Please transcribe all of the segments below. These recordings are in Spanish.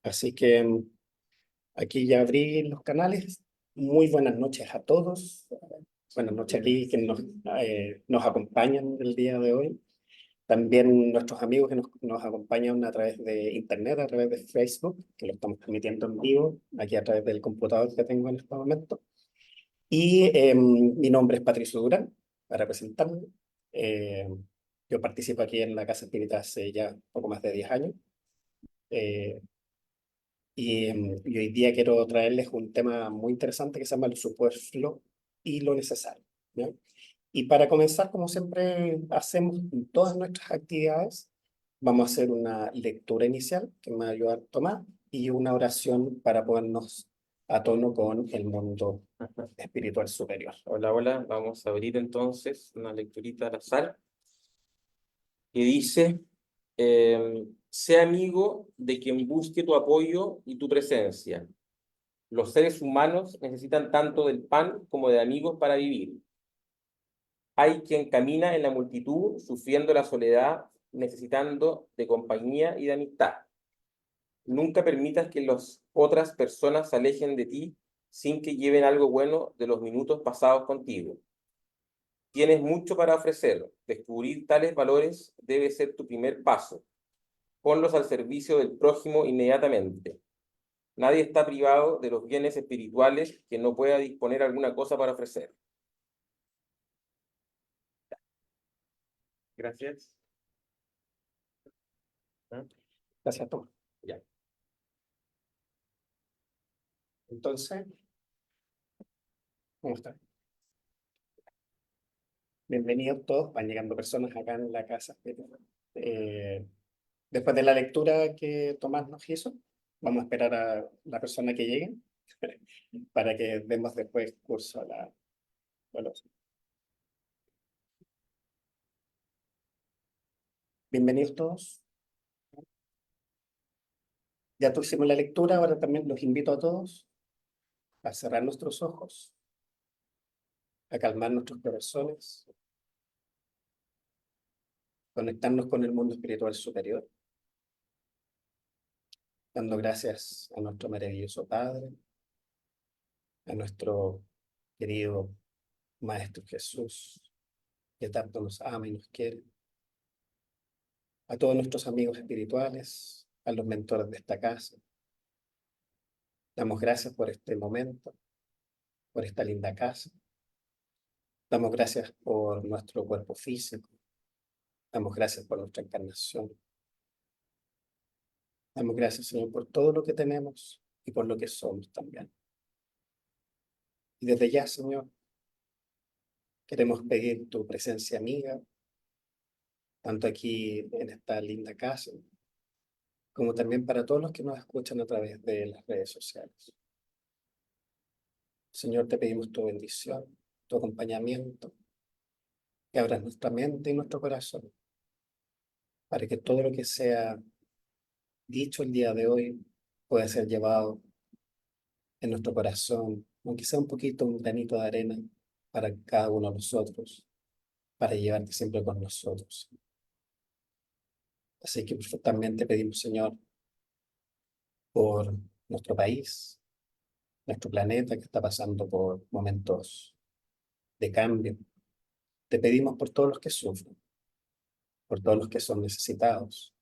Así que aquí ya abrí los canales. Muy buenas noches a todos. Buenas noches aquí que nos acompañan el día de hoy. También nuestros amigos que nos acompañan a través de internet, a través de Facebook, que lo estamos transmitiendo en vivo, aquí a través del computador que tengo en este momento. Y mi nombre es Patricio Durán, para presentarme. Eh, yo participo aquí en la Casa Espírita hace ya poco más de 10 años. Eh, y hoy día quiero traerles un tema muy interesante que se llama lo superfluo y lo necesario, ¿ya? Y para comenzar, como siempre hacemos en todas nuestras actividades, vamos a hacer una lectura inicial que me va a ayudar Tomás y una oración para ponernos a tono con el mundo espiritual superior. Hola, hola. Vamos a abrir entonces una lecturita al azar que dice, sé amigo de quien busque tu apoyo y tu presencia. Los seres humanos necesitan tanto del pan como de amigos para vivir. Hay quien camina en la multitud sufriendo la soledad, necesitando de compañía y de amistad. Nunca permitas que las otras personas se alejen de ti sin que lleven algo bueno de los minutos pasados contigo. Tienes mucho para ofrecer. Descubrir tales valores debe ser tu primer paso. Ponlos al servicio del prójimo inmediatamente. Nadie está privado de los bienes espirituales que no pueda disponer alguna cosa para ofrecer. Gracias. Gracias, Tomás. Ya. Entonces, ¿cómo están? Bienvenidos todos. Van llegando personas acá en la casa. Después de la lectura que Tomás nos hizo, vamos a esperar a la persona que llegue para que demos después curso a la evaluación. Bienvenidos todos. Ya hicimos la lectura, ahora también los invito a todos a cerrar nuestros ojos, a calmar nuestros corazones, conectarnos con el mundo espiritual superior, dando gracias a nuestro maravilloso Padre, a nuestro querido Maestro Jesús, que tanto nos ama y nos quiere, a todos nuestros amigos espirituales, a los mentores de esta casa. Damos gracias por este momento, por esta linda casa. Damos gracias por nuestro cuerpo físico. Damos gracias por nuestra encarnación. Damos gracias, Señor, por todo lo que tenemos y por lo que somos también. Y desde ya, Señor, queremos pedir tu presencia amiga, tanto aquí en esta linda casa, como también para todos los que nos escuchan a través de las redes sociales. Señor, te pedimos tu bendición, tu acompañamiento, que abras nuestra mente y nuestro corazón, para que todo lo que sea dicho el día de hoy pueda ser llevado en nuestro corazón, aunque sea un poquito, un granito de arena para cada uno de nosotros, para llevarte siempre con nosotros. Así que perfectamente pedimos, Señor, por nuestro país, nuestro planeta que está pasando por momentos de cambio. Te pedimos por todos los que sufren, por todos los que son necesitados,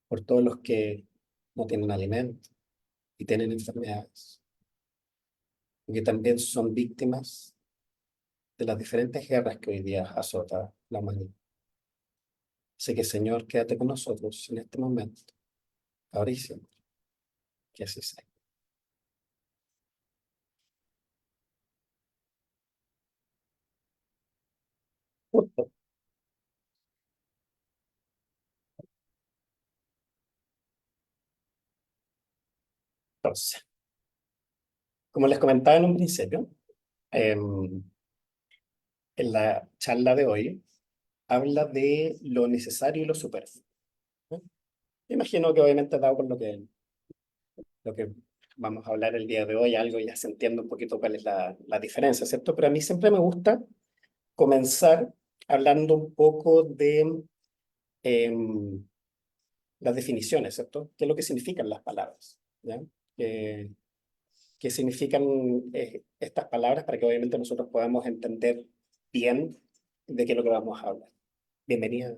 por todos los que no tienen alimento y tienen enfermedades, y que también son víctimas de las diferentes guerras que hoy día azota la humanidad. Así que, Señor, quédate con nosotros en este momento, ahora y siempre. Que así sea. Entonces, como les comentaba en un principio, en la charla de hoy habla de lo necesario y lo superfluo, ¿no? Me imagino que obviamente dado por lo que vamos a hablar el día de hoy, algo ya se entiende un poquito cuál es la diferencia, ¿cierto? Pero a mí siempre me gusta comenzar hablando un poco de las definiciones, ¿cierto? ¿Qué es lo que significan las palabras? ¿Ya? ¿Qué significan estas palabras para que obviamente nosotros podamos entender bien de qué es lo que vamos a hablar? Bienvenida.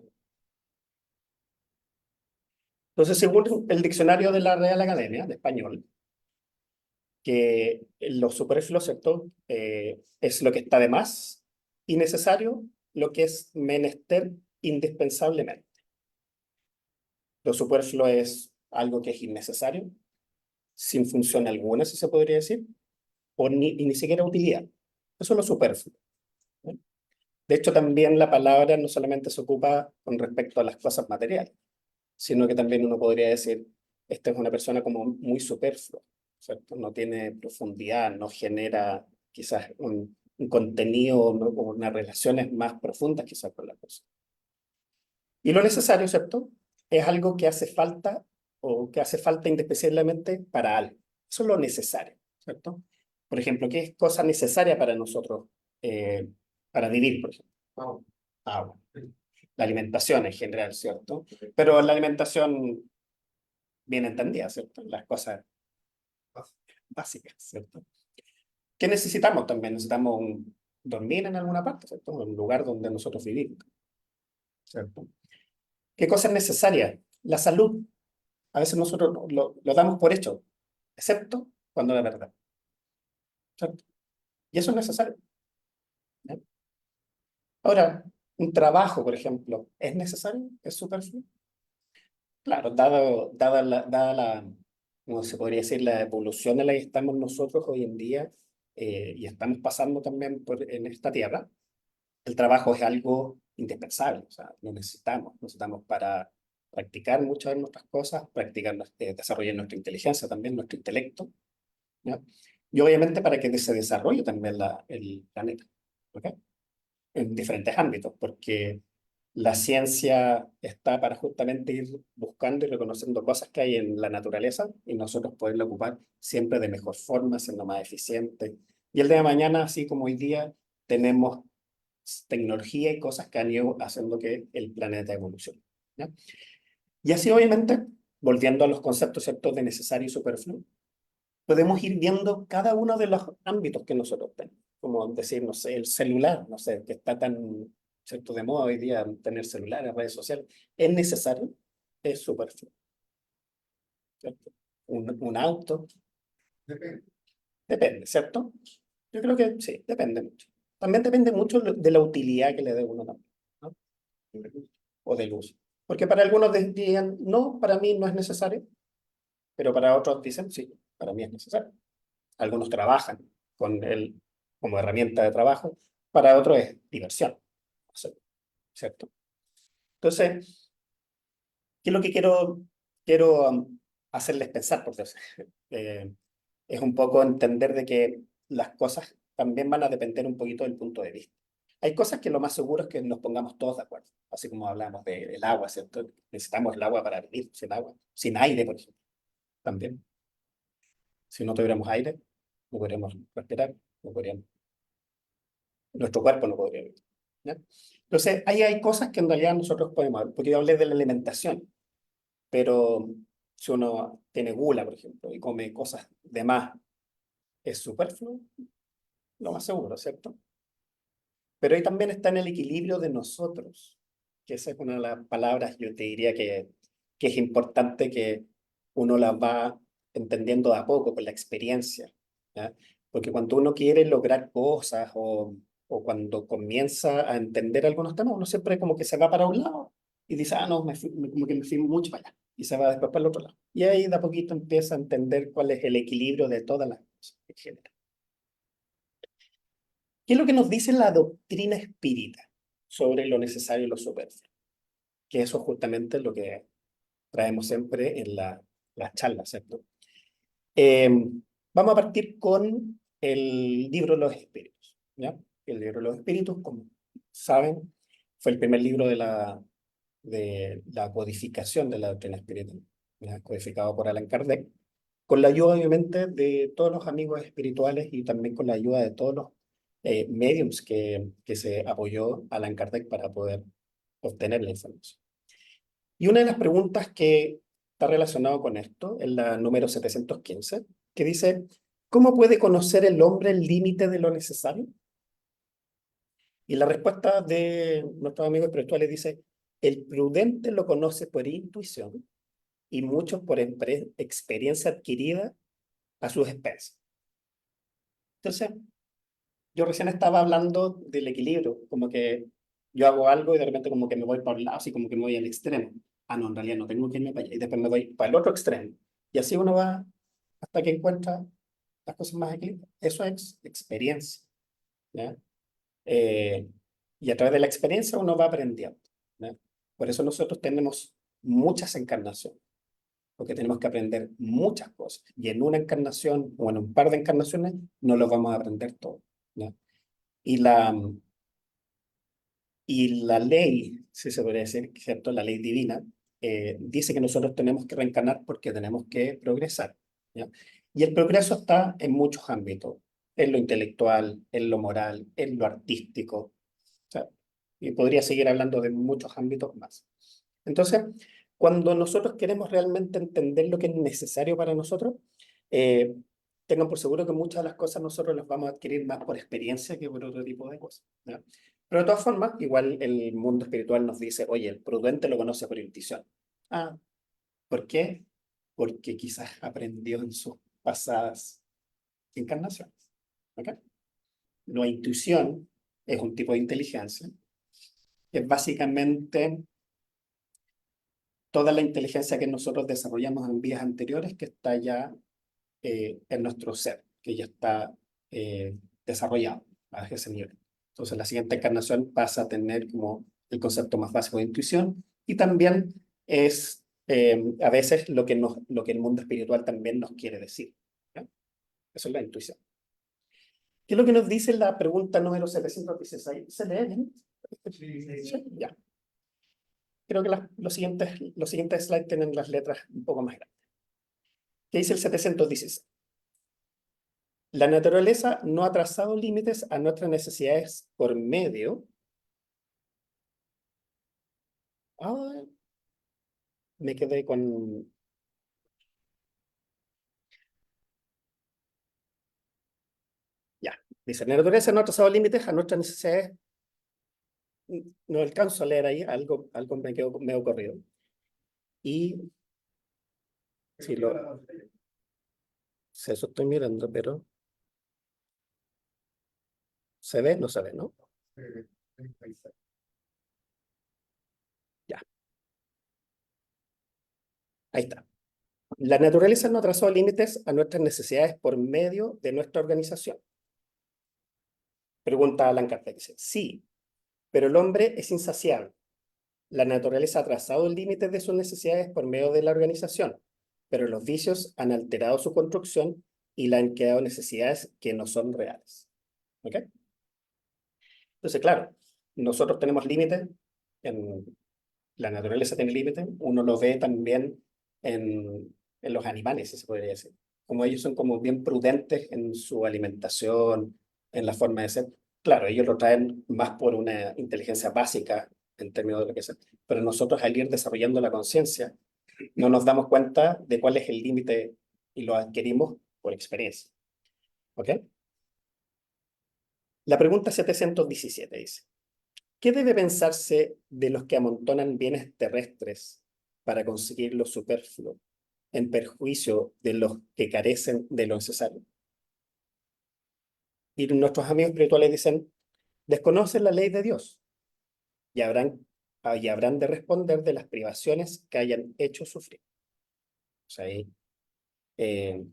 Entonces, según el diccionario de la Real Academia de Español, que lo superfluo, ¿cierto? Es lo que está de más, innecesario, lo que es menester indispensablemente. Lo superfluo es algo que es innecesario, sin función alguna, si se podría decir, y ni siquiera utilidad. Eso es lo superfluo. ¿No? De hecho, también la palabra no solamente se ocupa con respecto a las cosas materiales, sino que también uno podría decir, esta es una persona como muy superflua, ¿cierto? No tiene profundidad, no genera quizás un contenido, ¿no? O unas relaciones más profundas quizás con la cosa. Y lo necesario, ¿cierto? Es algo que hace falta o que hace falta indispensablemente para algo. Eso es lo necesario, ¿cierto? Por ejemplo, ¿qué es cosa necesaria para nosotros para vivir, por ejemplo? Agua. Agua. La alimentación en general, ¿cierto? Pero la alimentación bien entendida, ¿cierto? Las cosas básicas, ¿cierto? ¿Qué necesitamos también? Necesitamos dormir en alguna parte, ¿cierto? Un lugar donde nosotros vivimos, ¿cierto? ¿Qué cosa es necesaria? La salud. A veces nosotros lo damos por hecho, excepto cuando es verdad, ¿cierto? Y eso es necesario, ¿ya? Ahora, un trabajo, por ejemplo, ¿es necesario? ¿Es superfluo? Claro, ¿cómo se podría decir? La evolución en la que estamos nosotros hoy en día y estamos pasando también en esta tierra, el trabajo es algo indispensable, o sea, lo necesitamos para practicar muchas de nuestras cosas, desarrollar nuestra inteligencia también, nuestro intelecto, ¿ya? Y obviamente para que se desarrolle también el planeta, ¿ok? En diferentes ámbitos, porque la ciencia está para justamente ir buscando y reconociendo cosas que hay en la naturaleza y nosotros poderla ocupar siempre de mejor forma, siendo más eficientes. Y el día de mañana, así como hoy día, tenemos tecnología y cosas que han ido haciendo que el planeta evolucione, ¿ya? Y así, obviamente, volviendo a los conceptos, ¿cierto?, de necesario y superfluo, podemos ir viendo cada uno de los ámbitos que nosotros tenemos. Como decir, no sé, el celular, no sé, que está tan, ¿cierto?, de moda hoy día tener celulares, redes sociales. ¿Es necesario? Es superfluo, ¿cierto? Un auto, depende, ¿cierto? Yo creo que sí, depende mucho. También depende mucho de la utilidad que le dé uno también, ¿no? O del uso. Porque para algunos dirían, no, para mí no es necesario, pero para otros dicen, sí, para mí es necesario. Algunos trabajan con él como herramienta de trabajo, para otros es diversión, ¿cierto? Entonces, ¿qué es lo que quiero hacerles pensar? Porque es un poco entender de que las cosas también van a depender un poquito del punto de vista. Hay cosas que lo más seguro es que nos pongamos todos de acuerdo, así como hablamos del agua, ¿cierto? Necesitamos el agua para vivir, sin agua, sin aire, por ejemplo, también. Si no tuviéramos aire, no podríamos respirar, no podríamos, nuestro cuerpo no podría vivir, ¿ya? Entonces, ahí hay cosas que en realidad nosotros podemos ver, porque yo hablé de la alimentación, pero si uno tiene gula, por ejemplo, y come cosas de más, es superfluo, lo más seguro, ¿cierto? Pero ahí también está en el equilibrio de nosotros, que esa es una de las palabras, yo te diría que es importante que uno las va entendiendo de a poco, con la experiencia, ¿ya? Porque cuando uno quiere lograr cosas o cuando comienza a entender algunos temas, uno siempre como que se va para un lado y dice, ah, no, como que me fui mucho para allá, y se va después para el otro lado. Y ahí de a poquito empieza a entender cuál es el equilibrio de todas las cosas en general. ¿Qué es lo que nos dice la doctrina espírita sobre lo necesario y lo superfluo? Que eso justamente es lo que traemos siempre en las charlas, ¿cierto? Eh, Vamos a partir con el libro de los espíritus, ¿ya? El libro de los espíritus, como saben, fue el primer libro de la codificación de la doctrina espírita, ¿ya? Codificado por Allan Kardec, con la ayuda obviamente de todos los amigos espirituales y también con la ayuda de todos los mediums que se apoyó Allan Kardec para poder obtener la información. Y una de las preguntas que está relacionado con esto es la número 715, que dice, ¿cómo puede conocer el hombre el límite de lo necesario? Y la respuesta de nuestros amigos espirituales dice, el prudente lo conoce por intuición y muchos por experiencia adquirida a sus expensas. Entonces, yo recién estaba hablando del equilibrio, como que yo hago algo y de repente como que me voy para un lado, así como que me voy al extremo. Ah, no, en realidad no tengo que irme para allá. Y después me voy para el otro extremo. Y así uno va hasta que encuentra las cosas más equilibradas. Eso es experiencia, ¿ya? Eh, y a través de la experiencia uno va aprendiendo, ¿ya? Por eso nosotros tenemos muchas encarnaciones, porque tenemos que aprender muchas cosas. Y en una encarnación o en un par de encarnaciones no lo vamos a aprender todo, ¿ya? Y la ley, si se podría decir, ¿cierto? La ley divina, dice que nosotros tenemos que reencarnar porque tenemos que progresar, ¿ya? Y el progreso está en muchos ámbitos, en lo intelectual, en lo moral, en lo artístico, o sea, y podría seguir hablando de muchos ámbitos más. Entonces, cuando nosotros queremos realmente entender lo que es necesario para nosotros, eh, tengan por seguro que muchas de las cosas nosotros las vamos a adquirir más por experiencia que por otro tipo de cosas, ¿ya? Pero de todas formas, igual el mundo espiritual nos dice, oye, el prudente lo conoce por intuición. Ah, ¿por qué? Porque quizás aprendió en sus pasadas encarnaciones. ¿Ok? La intuición es un tipo de inteligencia que es básicamente toda la inteligencia que nosotros desarrollamos en vidas anteriores que está ya en nuestro ser, que ya está desarrollado a ese nivel. Entonces, la siguiente encarnación pasa a tener como el concepto más básico de intuición y también es a veces lo que el mundo espiritual también nos quiere decir, ¿ya? Eso es la intuición. ¿Qué es lo que nos dice la pregunta número 716? ¿Se lee bien? Sí, ya. Creo que los siguientes slides tienen las letras un poco más grandes. ¿Qué dice el 716? La naturaleza no ha trazado límites a nuestras necesidades por medio. Ah, me quedé con. Ya. Dice, la naturaleza no ha trazado límites a nuestras necesidades. No alcanzo a leer ahí, algo me quedó medio corrido. Y si lo. Si eso estoy mirando, pero. ¿Se ve? No se ve, ¿no? Ya. Ahí está. La naturaleza no ha trazado límites a nuestras necesidades por medio de nuestra organización. Pregunta Allan Kardec. Dice, sí, pero el hombre es insaciable. La naturaleza ha trazado el límite de sus necesidades por medio de la organización, pero los vicios han alterado su construcción y le han creado necesidades que no son reales. ¿Ok? Entonces, claro, nosotros tenemos límites, la naturaleza tiene límites, uno lo ve también en los animales, si se podría decir. Como ellos son como bien prudentes en su alimentación, en la forma de ser. Claro, ellos lo traen más por una inteligencia básica en términos de lo que es. Pero nosotros al ir desarrollando la conciencia, no nos damos cuenta de cuál es el límite y lo adquirimos por experiencia. ¿Ok? La pregunta 717 dice, ¿qué debe pensarse de los que amontonan bienes terrestres para conseguir lo superfluo, en perjuicio de los que carecen de lo necesario? Y nuestros amigos espirituales dicen, desconocen la ley de Dios y habrán de responder de las privaciones que hayan hecho sufrir. O sea, ahí eh,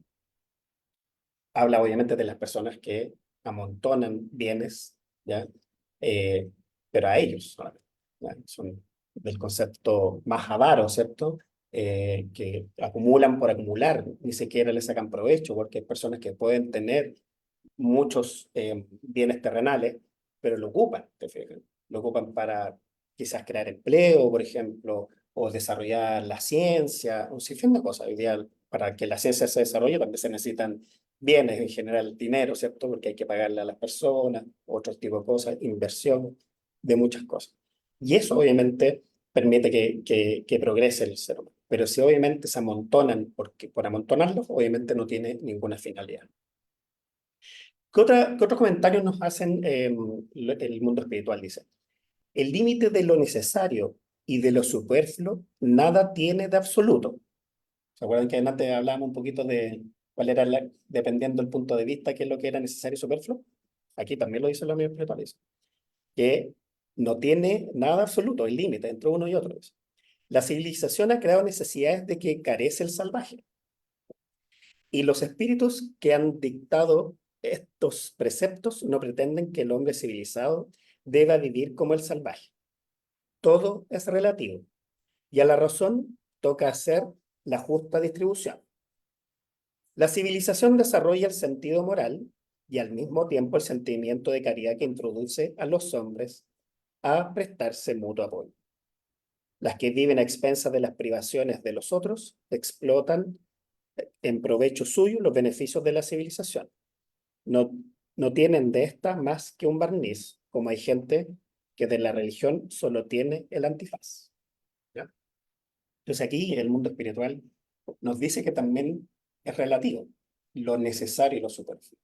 habla obviamente de las personas que amontonan bienes, ¿ya? Eh, pero a ellos, ¿ya? Son del concepto más avaro, ¿cierto? Que acumulan por acumular, ni siquiera le sacan provecho, porque hay personas que pueden tener muchos bienes terrenales, pero lo ocupan, ¿te fijas? Lo ocupan para quizás crear empleo, por ejemplo, o desarrollar la ciencia, un sinfín de cosas. Hoy día, para que la ciencia se desarrolle, también se necesitan bienes, en general dinero, ¿cierto? Porque hay que pagarle a las personas, otro tipo de cosas, inversión de muchas cosas. Y eso obviamente permite que progrese el ser humano. Pero si obviamente se amontonan por amontonarlos, obviamente no tiene ninguna finalidad. ¿Qué otros comentarios nos hacen el mundo espiritual? Dice, el límite de lo necesario y de lo superfluo nada tiene de absoluto. ¿Se acuerdan que antes hablábamos un poquito de cuál era, dependiendo del punto de vista, qué es lo que era necesario y superfluo? Aquí también lo dice la misma espiritual, dice, que no tiene nada absoluto, el límite entre uno y otro. Dice. La civilización ha creado necesidades de que carece el salvaje. Y los espíritus que han dictado estos preceptos no pretenden que el hombre civilizado deba vivir como el salvaje. Todo es relativo. Y a la razón toca hacer la justa distribución. La civilización desarrolla el sentido moral y al mismo tiempo el sentimiento de caridad que introduce a los hombres a prestarse mutuo apoyo. Las que viven a expensas de las privaciones de los otros explotan en provecho suyo los beneficios de la civilización. No, no tienen de esta más que un barniz, como hay gente que de la religión solo tiene el antifaz. ¿Ya? Entonces aquí el mundo espiritual nos dice que también es relativo, lo necesario y lo superfluo.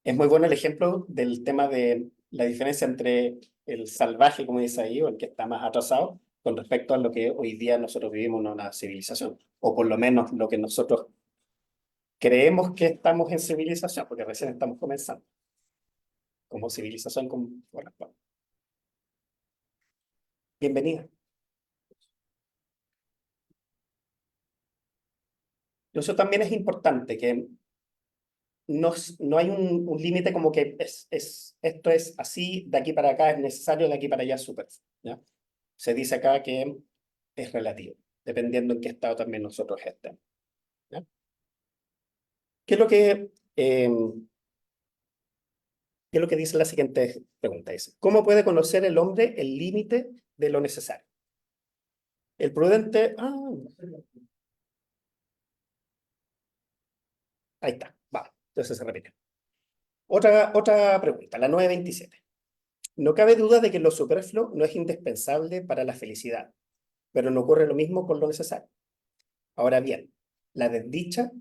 Es muy bueno el ejemplo del tema de la diferencia entre el salvaje, como dice ahí, o el que está más atrasado, con respecto a lo que hoy día nosotros vivimos en una civilización, o por lo menos lo que nosotros creemos que estamos en civilización, porque recién estamos comenzando, como civilización corresponde. Bienvenida. Eso también es importante, que no hay un límite como que esto es así, de aquí para acá es necesario, de aquí para allá es superfluo. ¿Ya? Se dice acá que es relativo, dependiendo en qué estado también nosotros estemos. ¿Ya? ¿Qué es lo que, qué es lo que dice la siguiente pregunta? Dice, ¿cómo puede conocer el hombre el límite de lo necesario? El prudente... ahí está, va, entonces se repite. Otra pregunta, la 927. No cabe duda de que lo superfluo no es indispensable para la felicidad, pero no ocurre lo mismo con lo necesario. Ahora bien, la desdicha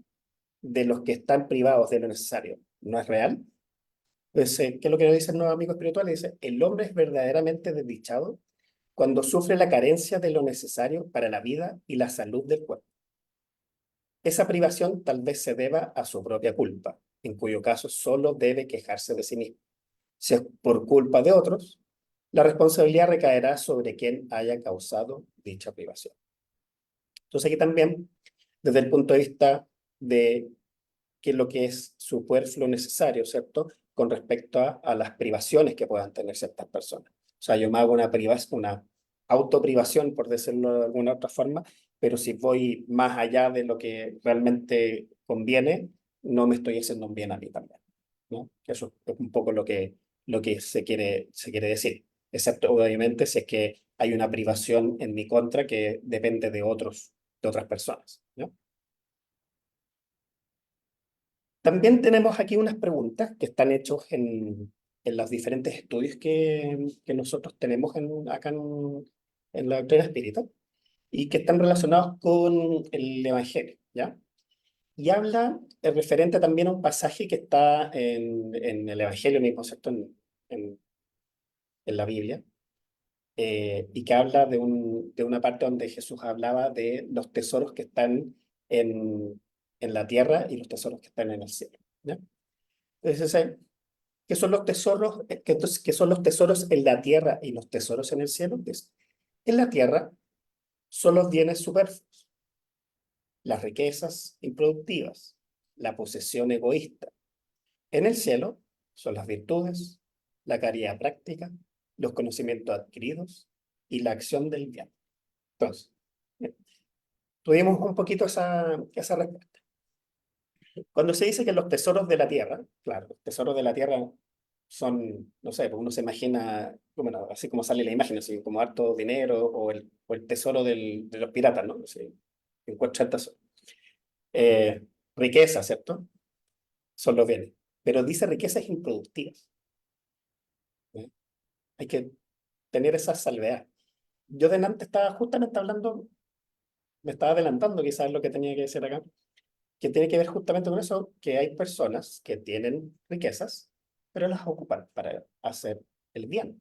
de los que están privados de lo necesario no es real. Pues, ¿qué es lo que nos dicen los amigos espirituales? Dice, el hombre es verdaderamente desdichado cuando sufre la carencia de lo necesario para la vida y la salud del cuerpo. Esa privación tal vez se deba a su propia culpa, en cuyo caso solo debe quejarse de sí mismo. Si es por culpa de otros, la responsabilidad recaerá sobre quien haya causado dicha privación. Entonces aquí también, desde el punto de vista de qué es lo que es superfluo necesario, ¿cierto? Con respecto a las privaciones que puedan tener ciertas personas. O sea, yo me hago una autoprivación, por decirlo de alguna otra forma, pero si voy más allá de lo que realmente conviene, no me estoy haciendo un bien a mí también, ¿no? Eso es un poco lo que se quiere decir, excepto obviamente si es que hay una privación en mi contra que depende de otras personas, ¿no? También tenemos aquí unas preguntas que están hechos en los diferentes estudios que nosotros tenemos acá en la doctrina espírita y que están relacionados con el Evangelio, ¿ya? Y habla referente también a un pasaje que está en el Evangelio mismo, ¿cierto? En, en la Biblia, y que habla de una parte donde Jesús hablaba de los tesoros que están en la tierra y los tesoros que están en el cielo, ¿ya? Entonces, ¿qué son los tesoros? ¿Qué son los tesoros en la tierra y los tesoros en el cielo? Pues, en la tierra son los bienes superfluos, las riquezas improductivas, la posesión egoísta. En el cielo son las virtudes, la caridad práctica, los conocimientos adquiridos y la acción del bien. Entonces, bien, tuvimos un poquito esa respuesta. Cuando se dice que los tesoros de la tierra, claro, los tesoros de la tierra son, no sé, pues uno se imagina, bueno, así como sale la imagen, así como harto dinero o el tesoro de los piratas, ¿no? Así, encuentra el tesoro. Riqueza, ¿cierto? Son los bienes. Pero dice riquezas improductivas. ¿Eh? Hay que tener esa salvedad. yo delante estaba justamente hablando, me estaba adelantando quizás lo que tenía que decir acá, que tiene que ver justamente con eso, que hay personas que tienen riquezas, pero las ocupan para hacer el bien.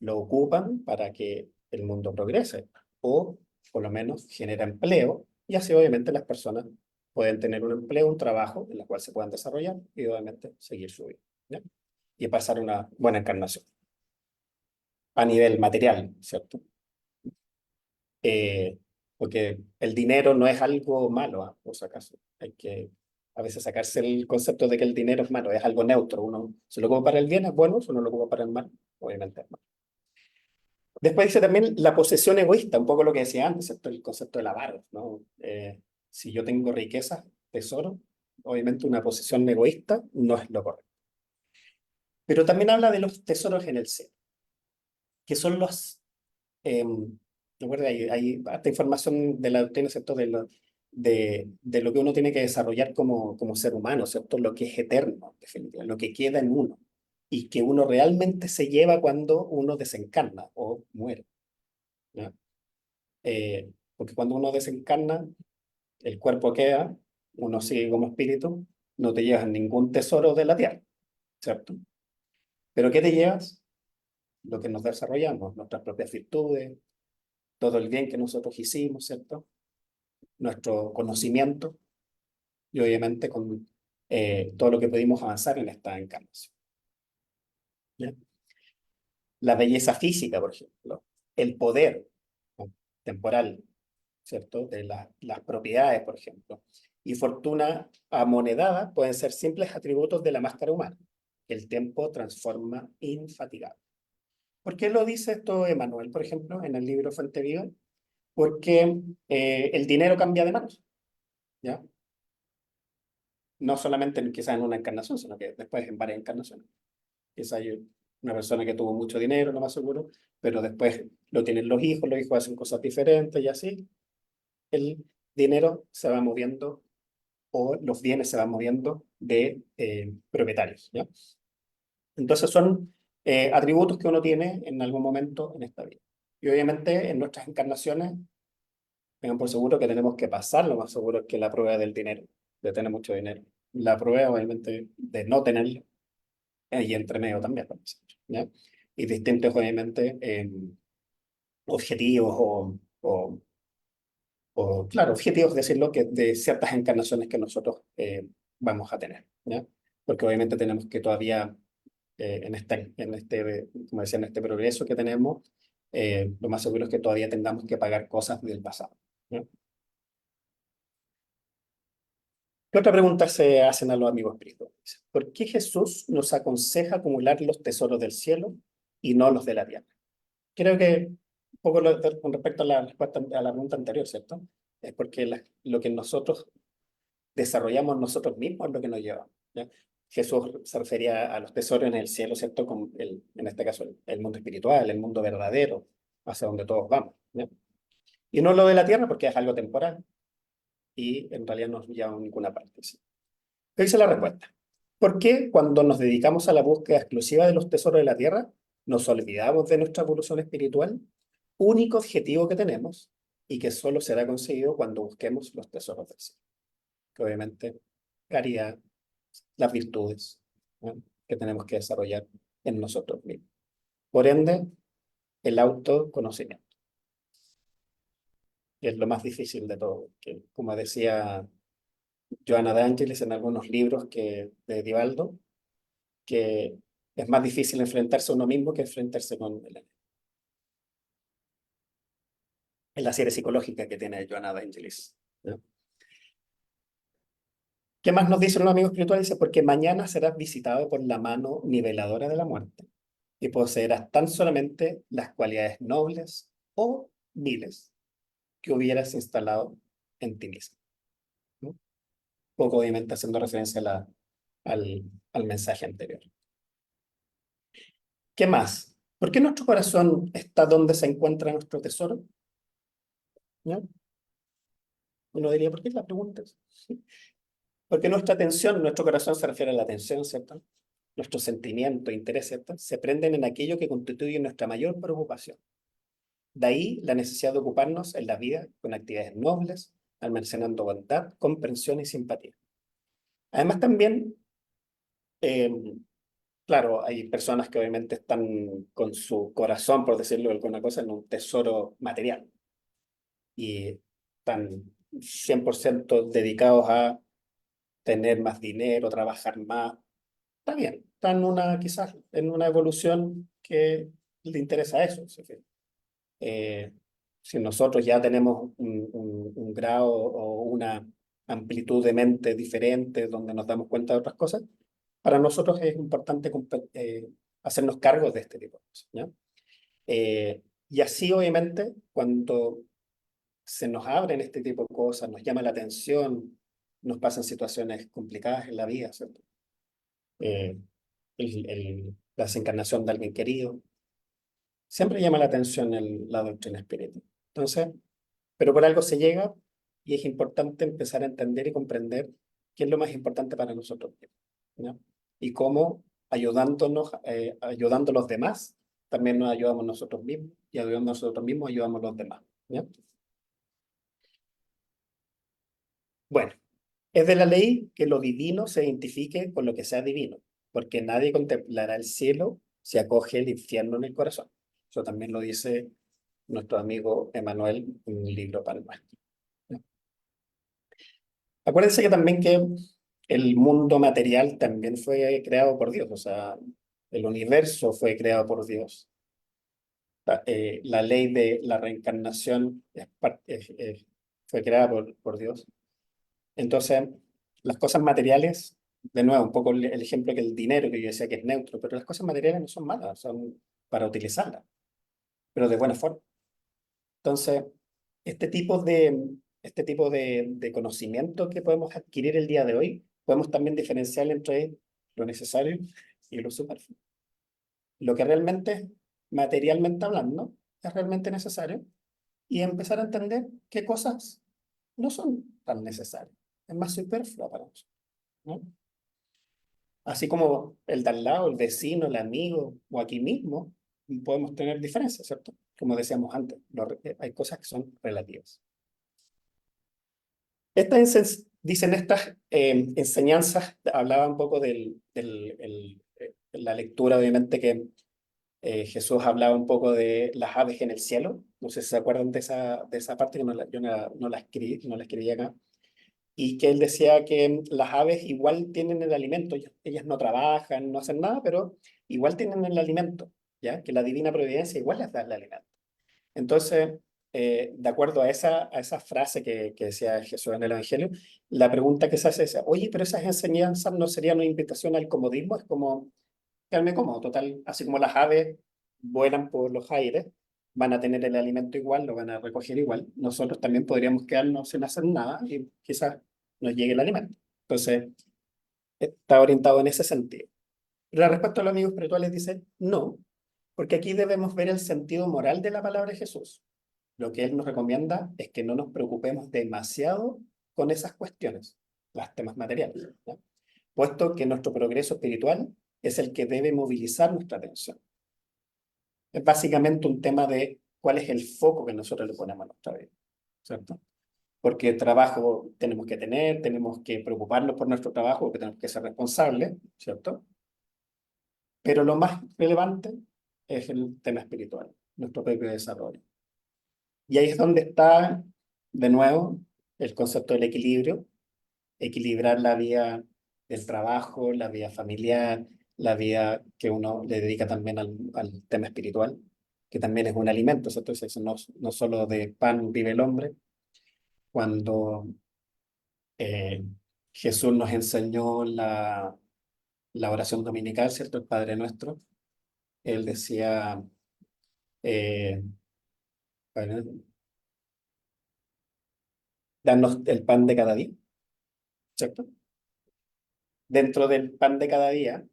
Lo ocupan para que el mundo progrese o por lo menos genera empleo y así obviamente las personas pueden tener un empleo, un trabajo en el cual se puedan desarrollar y obviamente seguir su vida, ¿ya? Y pasar una buena encarnación a nivel material, ¿cierto? Eh, Porque el dinero no es algo malo, ¿ah? Por si acaso. Hay que a veces sacarse el concepto de que el dinero es malo, es algo neutro. Uno se lo ocupa para el bien, es bueno, si uno lo ocupa para el mal, obviamente es malo. Después dice también la posesión egoísta, un poco lo que decía antes, ¿cierto? El concepto del avaro, ¿no? Si yo tengo riqueza, tesoro, obviamente una posesión egoísta no es lo correcto. Pero también habla de los tesoros en el cielo, que son los... recuerda, hay harta información de la doctrina, ¿cierto? De lo que uno tiene que desarrollar como ser humano, ¿cierto? Lo que es eterno, definitivamente, lo que queda en uno y que uno realmente se lleva cuando uno desencarna o muere, ¿ya? Porque cuando uno desencarna, el cuerpo queda, uno sigue como espíritu, no te llevas ningún tesoro de la tierra, ¿cierto? Pero ¿qué te llevas? Lo que nos desarrollamos, nuestras propias virtudes, todo el bien que nosotros hicimos, ¿cierto? Nuestro conocimiento y obviamente con todo lo que pudimos avanzar en esta encarnación, ¿ya? La belleza física, por ejemplo, el poder, ¿no? Temporal, ¿cierto? De las propiedades, por ejemplo. Y fortuna amonedada pueden ser simples atributos de la máscara humana, que el tiempo transforma infatigable. ¿Por qué lo dice esto Emmanuel, por ejemplo, en el libro Fuente Viva? Porque el dinero cambia de manos, ¿ya? No solamente quizás en una encarnación, sino que después en varias encarnaciones. Quizás hay una persona que tuvo mucho dinero, no más seguro, pero después lo tienen los hijos hacen cosas diferentes y así el dinero se va moviendo o los bienes se van moviendo de propietarios, ¿ya? Entonces son atributos que uno tiene en algún momento en esta vida. Y obviamente en nuestras encarnaciones, tengan por seguro que tenemos que pasar lo más seguro que la prueba del dinero, de tener mucho dinero. La prueba obviamente de no tenerlo y entre medio también, ¿ya? Y distintos obviamente objetivos claro, objetivos, decirlo, que de ciertas encarnaciones que nosotros vamos a tener, ¿ya? Porque obviamente tenemos que todavía, como decía, en este progreso que tenemos, lo más seguro es que todavía tengamos que pagar cosas del pasado, ¿ya? ¿Qué otra pregunta se hacen a los amigos espirituales? ¿Por qué Jesús nos aconseja acumular los tesoros del cielo y no los de la tierra? Creo que un poco con respecto a la respuesta a la pregunta anterior, ¿cierto? Es porque lo que nosotros desarrollamos nosotros mismos es lo que nos lleva, ¿ya? Jesús se refería a los tesoros en el cielo, ¿cierto? Con en este caso, el mundo espiritual, el mundo verdadero, hacia donde todos vamos, ¿ya? Y no lo de la tierra porque es algo temporal y en realidad no nos lleva a ninguna parte, ¿sí? ¿Qué dice la respuesta? ¿Por qué cuando nos dedicamos a la búsqueda exclusiva de los tesoros de la tierra, nos olvidamos de nuestra evolución espiritual, único objetivo que tenemos y que solo será conseguido cuando busquemos los tesoros del cielo? Que obviamente caridad, las virtudes, ¿no? Que tenemos que desarrollar en nosotros mismos. Por ende, el autoconocimiento, que es lo más difícil de todo, que como decía Joana de Ángeles en algunos libros de Divaldo, que es más difícil enfrentarse a uno mismo que enfrentarse con el, en la serie psicológica que tiene Joana de Ángeles, ¿no? ¿Qué más nos dice un amigo espiritual? Dice, porque mañana serás visitado por la mano niveladora de la muerte y poseerás tan solamente las cualidades nobles o viles que hubieras instalado en ti mismo, ¿no? Poco obviamente haciendo referencia al mensaje anterior. ¿Qué más? ¿Por qué nuestro corazón está donde se encuentra nuestro tesoro? ¿Ya? Uno diría, ¿por qué la pregunta? Porque nuestra atención, nuestro corazón se refiere a la atención, ¿cierto? Nuestros sentimientos, interés, ¿cierto? Se prenden en aquello que constituye nuestra mayor preocupación. De ahí la necesidad de ocuparnos en la vida con actividades nobles, almacenando bondad, comprensión y simpatía. Además también, eh, claro, hay personas que obviamente están con su corazón, por decirlo de alguna cosa, en un tesoro material y están 100% dedicados a tener más dinero, trabajar más. Está bien, está en una, quizás en una evolución que le interesa eso. ¿Sí? Eh, si nosotros ya tenemos un grado o una amplitud de mente diferente donde nos damos cuenta de otras cosas, para nosotros es importante hacernos cargo de este tipo de cosas, ¿ya? Y así, obviamente, cuando se nos abren este tipo de cosas, nos llama la atención, nos pasan situaciones complicadas en la vida, ¿cierto? Eh, la desencarnación de alguien querido, siempre llama la atención la doctrina espírita. Entonces, pero por algo se llega y es importante empezar a entender y comprender qué es lo más importante para nosotros mismos, ¿ya? Y cómo ayudándonos, ayudando a los demás, también nos ayudamos nosotros mismos y ayudando a nosotros mismos ayudamos a los demás, ¿ya? Bueno, es de la ley que lo divino se identifique con lo que sea divino, porque nadie contemplará el cielo si acoge el infierno en el corazón. Eso también lo dice nuestro amigo Emanuel en un libro para el maestro. Acuérdense que también que el mundo material también fue creado por Dios, o sea, el universo fue creado por Dios. La ley de la reencarnación fue creada por Dios. Entonces, las cosas materiales, de nuevo, un poco el ejemplo que el dinero, que yo decía que es neutro, pero las cosas materiales no son malas, son para utilizarlas, pero de buena forma. Entonces, este tipo de conocimiento que podemos adquirir el día de hoy, podemos también diferenciar entre lo necesario y lo superfluo. Lo que realmente, materialmente hablando, es realmente necesario y empezar a entender qué cosas no son tan necesarias, es más superfluo para nosotros, ¿no? Así como el de al lado, el vecino, el amigo o aquí mismo, podemos tener diferencias, ¿cierto? Como decíamos antes, hay cosas que son relativas. Dicen estas enseñanzas, hablaba un poco la lectura, obviamente, que Jesús hablaba un poco de las aves en el cielo. No sé si se acuerdan de esa parte, que yo no la escribí acá. Y que él decía que las aves igual tienen el alimento. Ellas no trabajan, no hacen nada, pero igual tienen el alimento, ¿ya? Que la divina providencia igual les da el alimento. Entonces, de acuerdo a esa frase que decía Jesús en el Evangelio, la pregunta que se hace es, oye, pero esas enseñanzas no serían una invitación al comodismo, es como, quedarme cómodo, total, así como las aves vuelan por los aires, van a tener el alimento igual, lo van a recoger igual, nosotros también podríamos quedarnos sin hacer nada y quizás nos llegue el alimento. Entonces, está orientado en ese sentido. La respuesta a los amigos espirituales dice, no, porque aquí debemos ver el sentido moral de la palabra de Jesús. Lo que él nos recomienda es que no nos preocupemos demasiado con esas cuestiones, los temas materiales, ¿ya? Puesto que nuestro progreso espiritual es el que debe movilizar nuestra atención. Es básicamente un tema de cuál es el foco que nosotros le ponemos a nuestra vida, ¿cierto? Porque trabajo tenemos que tener, tenemos que preocuparnos por nuestro trabajo, porque tenemos que ser responsables, ¿cierto? Pero lo más relevante es el tema espiritual, nuestro propio desarrollo. Y ahí es donde está, de nuevo, el concepto del equilibrio, equilibrar la vida del trabajo, la vida familiar, la vida que uno le dedica también al tema espiritual, que también es un alimento, ¿cierto? Entonces, no solo de pan vive el hombre. Cuando eh, Jesús nos enseñó la oración dominical, ¿cierto? El Padre Nuestro, él decía, eh, bueno, danos el pan de cada día, ¿cierto? Dentro del pan de cada día,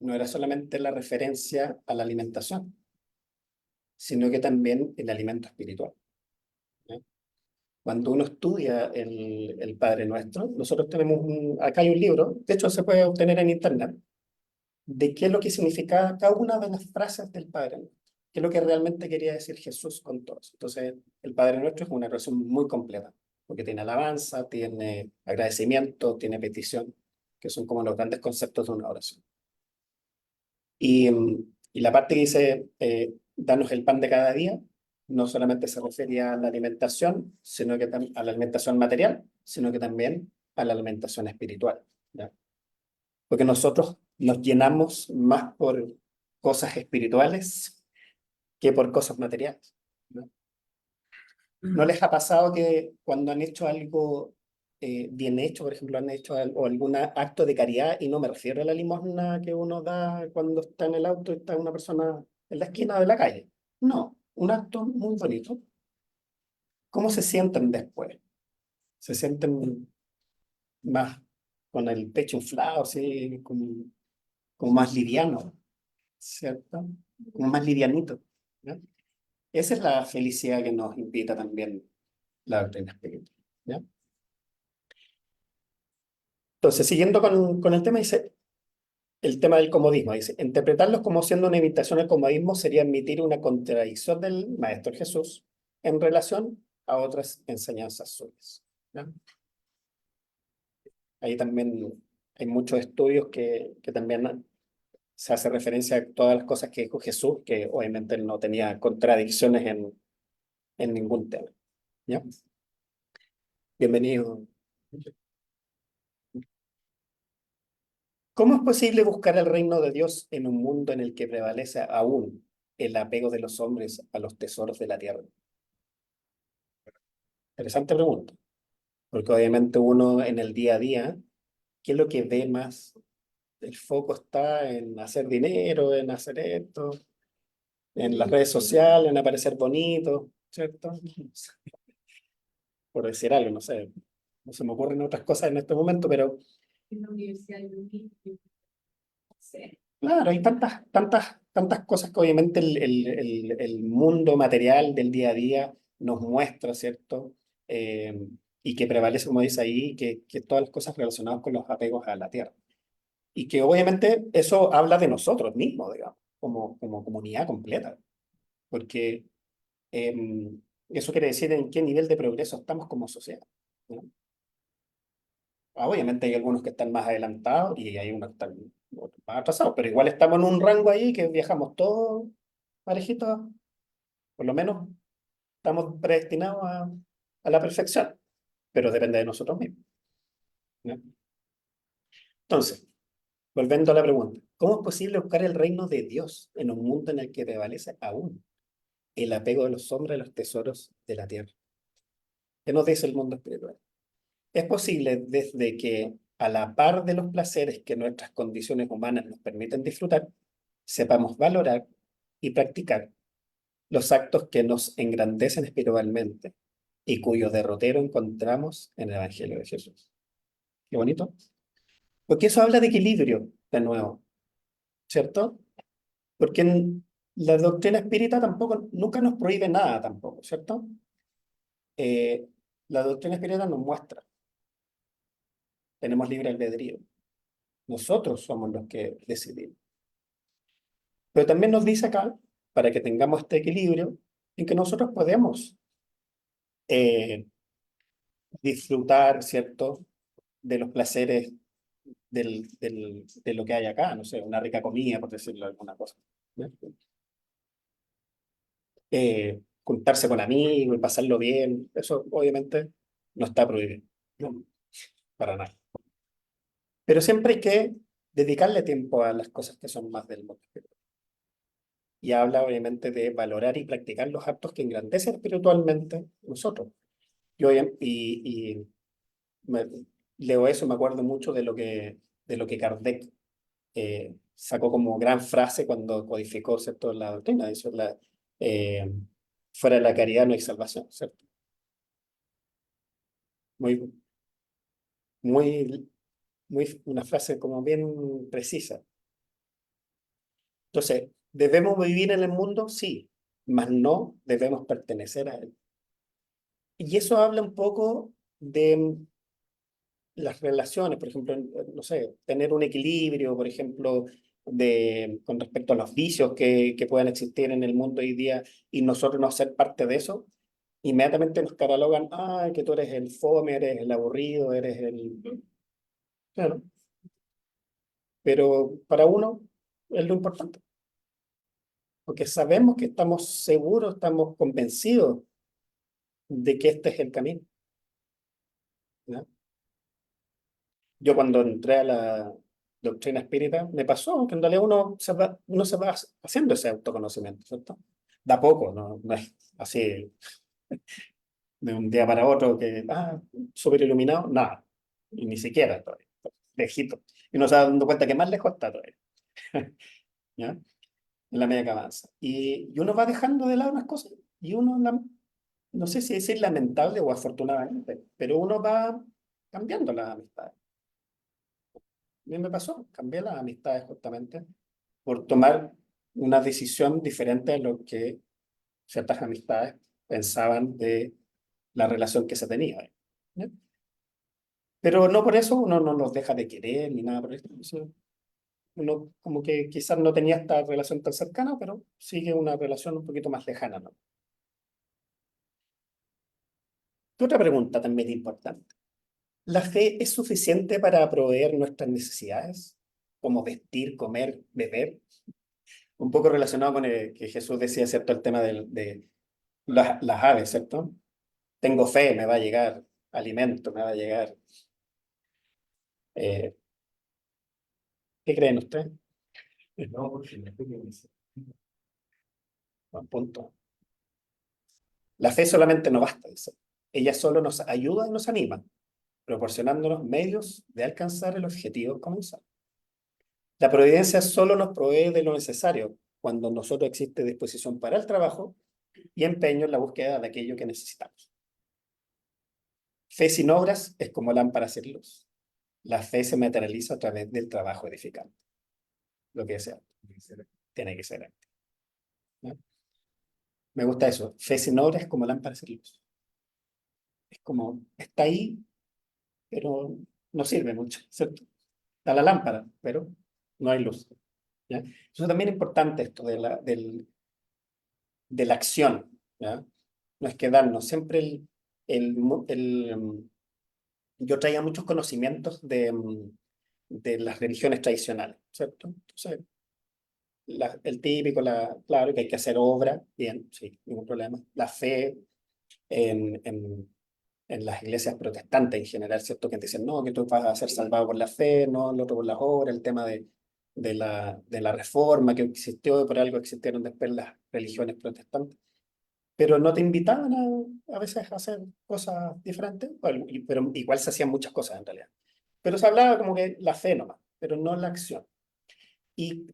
no era solamente la referencia a la alimentación, sino que también el alimento espiritual, ¿ya? Cuando uno estudia el Padre Nuestro, nosotros acá hay un libro, de hecho se puede obtener en internet, de qué es lo que significa cada una de las frases del Padre Nuestro. qué es lo que realmente quería decir Jesús con todo eso. Entonces, el Padre Nuestro es una oración muy completa, porque tiene alabanza, tiene agradecimiento, tiene petición, que son como los grandes conceptos de una oración. Y la parte que dice, danos el pan de cada día, no solamente se refería a la alimentación, sino que a la alimentación material, sino que también a la alimentación espiritual, ¿ya? Porque nosotros nos llenamos más por cosas espirituales que por cosas materiales, ¿no? ¿No les ha pasado que cuando han hecho algo bien hecho, por ejemplo, han hecho o algún acto de caridad, y no me refiero a la limosna que uno da cuando está en el auto y está una persona en la esquina de la calle? No, un acto muy bonito. ¿Cómo se sienten después? Se sienten más con el pecho inflado, así, como más liviano, ¿cierto? Como más livianito, ¿no? Esa es la felicidad que nos invita también la doctrina espiritual, ¿ya? Entonces, siguiendo con el tema, dice, el tema del comodismo, dice, interpretarlos como siendo una invitación al comodismo sería admitir una contradicción del Maestro Jesús en relación a otras enseñanzas suyas, ¿ya? Ahí también hay muchos estudios que también se hace referencia a todas las cosas que dijo Jesús, que obviamente no tenía contradicciones en ningún tema, ¿ya? Bienvenido. ¿Cómo es posible buscar el reino de Dios en un mundo en el que prevalece aún el apego de los hombres a los tesoros de la tierra? Interesante pregunta, porque obviamente uno en el día a día, ¿qué es lo que ve más? El foco está en hacer dinero, en hacer esto, en las redes sociales, en aparecer bonito, ¿cierto? Por decir algo, no sé, no se me ocurren otras cosas en este momento, pero En la universidad yo vi, sí. claro, hay tantas cosas que obviamente el mundo material del día a día nos muestra, ¿cierto? Eh, y que prevalece, como dice ahí, que todas las cosas relacionadas con los apegos a la tierra. Y que obviamente eso habla de nosotros mismos, digamos, como comunidad completa, porque eso quiere decir en qué nivel de progreso estamos como sociedad, ¿no? Obviamente hay algunos que están más adelantados y hay unos que están más atrasados, pero igual estamos en un rango ahí que viajamos todos parejitos, por lo menos estamos predestinados a la perfección, pero depende de nosotros mismos, ¿no? Entonces, volviendo a la pregunta, ¿cómo es posible buscar el reino de Dios en un mundo en el que prevalece aún el apego de los hombres a los tesoros de la tierra? ¿Qué nos dice el mundo espiritual? Es posible desde que, a la par de los placeres que nuestras condiciones humanas nos permiten disfrutar, sepamos valorar y practicar los actos que nos engrandecen espiritualmente y cuyo derrotero encontramos en el Evangelio de Jesús. Qué bonito. Porque eso habla de equilibrio, de nuevo, ¿cierto? Porque en la doctrina espírita tampoco, nunca nos prohíbe nada tampoco, ¿cierto? Eh, la doctrina espírita nos muestra, tenemos libre albedrío. Nosotros somos los que decidimos. Pero también nos dice acá, para que tengamos este equilibrio, en que nosotros podemos eh, disfrutar, ¿cierto?, de los placeres de lo que hay acá, no sé, una rica comida, por decirlo de alguna cosa, ¿no? Juntarse con amigos y pasarlo bien, eso obviamente no está prohibido, no, para nada. Pero siempre hay que dedicarle tiempo a las cosas que son más del mundo espiritual. Y habla obviamente de valorar y practicar los actos que engrandecen espiritualmente nosotros. Y me- leo eso, me acuerdo mucho de lo que Kardec sacó como gran frase cuando codificó, ¿cierto?, la doctrina. Dice, eh, fuera de la caridad no hay salvación, ¿cierto? Muy, una frase como bien precisa. Entonces, ¿debemos vivir en el mundo? Sí, mas no debemos pertenecer a él. Y eso habla un poco de las relaciones, por ejemplo, no sé, tener un equilibrio, por ejemplo, con respecto a los vicios que puedan existir en el mundo hoy día y nosotros no ser parte de eso, inmediatamente nos catalogan, ah, que tú eres el fome, eres el aburrido, eres el... Claro, pero para uno es lo importante, porque sabemos que estamos seguros, estamos convencidos de que este es el camino, ¿no? Yo cuando entré a la doctrina espírita, me pasó que en realidad uno se va haciendo ese autoconocimiento, ¿cierto? Da poco, no es así de un día para otro que, súper iluminado, nada, y ni siquiera todavía, lejito. Y uno se va dando cuenta que más lejos está todavía, ¿ya? En la medida que avanza. Y uno va dejando de lado unas cosas, y no sé si decir lamentable o afortunadamente, pero uno va cambiando las amistades. A mí me pasó, cambié las amistades justamente por tomar una decisión diferente a lo que ciertas amistades pensaban de la relación que se tenía, ¿ya? Pero no por eso uno no los deja de querer ni nada por eso. Uno como que quizás no tenía esta relación tan cercana, pero sigue una relación un poquito más lejana, ¿no? Otra pregunta también importante. ¿La fe es suficiente para proveer nuestras necesidades? Como vestir, comer, beber. Un poco relacionado con el que Jesús decía, ¿cierto? El tema de las aves, ¿cierto? Tengo fe, me va a llegar alimento, me va a llegar... ¿qué creen ustedes? No, porque la fe que dice. Buen punto. La fe solamente no basta, dice. Ella solo nos ayuda y nos anima, proporcionándonos medios de alcanzar el objetivo comenzado. La providencia solo nos provee de lo necesario cuando en nosotros existe disposición para el trabajo y empeño en la búsqueda de aquello que necesitamos. Fe sin obras es como lámpara sin luz. La fe se materializa a través del trabajo edificante. Lo que sea, tiene que ser antes, ¿no? Me gusta eso. Fe sin obras es como lámpara sin luz. Es como, está ahí, pero no sirve mucho, ¿cierto? Está la lámpara, pero no hay luz, ¿ya? Eso también es importante esto de la acción, ¿ya? No es quedarnos. Siempre yo traía muchos conocimientos de las religiones tradicionales, ¿cierto? Entonces, el típico, claro que hay que hacer obra, bien, sí, ningún problema. La fe en, en, en las iglesias protestantes en general, ¿cierto? Que dicen, no, que tú vas a ser salvado por la fe, no, el otro por las obras, el tema de la reforma que existió, y por algo existieron después las religiones protestantes. Pero no te invitaban a veces a hacer cosas diferentes, bueno, pero igual se hacían muchas cosas en realidad. Pero se hablaba como que la fe nomás, pero no la acción. Y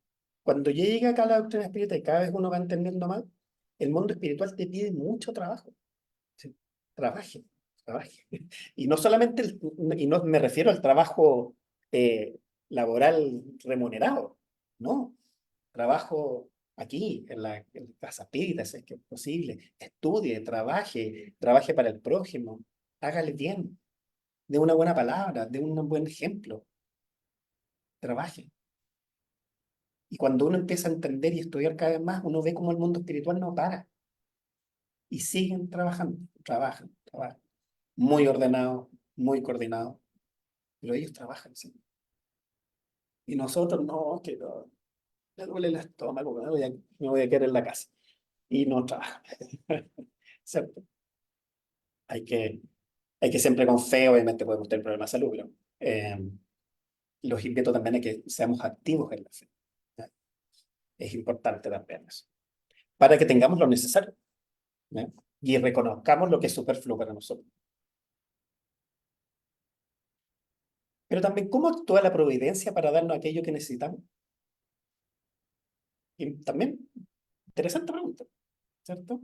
cuando yo llegué acá a la doctrina espírita y cada vez uno va entendiendo más, el mundo espiritual te pide mucho trabajo. Sí, trabaje, trabaje. Y no solamente, y no me refiero al trabajo laboral remunerado, no, trabajo aquí, en la casa espírita, si es que es posible, estudie, trabaje para el prójimo, hágale bien, de una buena palabra, de un buen ejemplo, trabaje. Y cuando uno empieza a entender y estudiar cada vez más, uno ve cómo el mundo espiritual no para. Y siguen trabajando, trabajan. Muy ordenados, muy coordinados. Pero ellos trabajan, sí. Y nosotros no, que no, me duele el estómago, me voy a quedar en la casa. Y no trabajan. ¿Cierto? Hay que, hay que siempre con fe, obviamente podemos tener problemas de salud, pero los invito también a que seamos activos en la fe, ¿ya? Es importante también eso. Para que tengamos lo necesario, ¿ya? Y reconozcamos lo que es superfluo para nosotros. Pero también, ¿cómo actúa la providencia para darnos aquello que necesitamos? Y también, interesante pregunta, ¿cierto?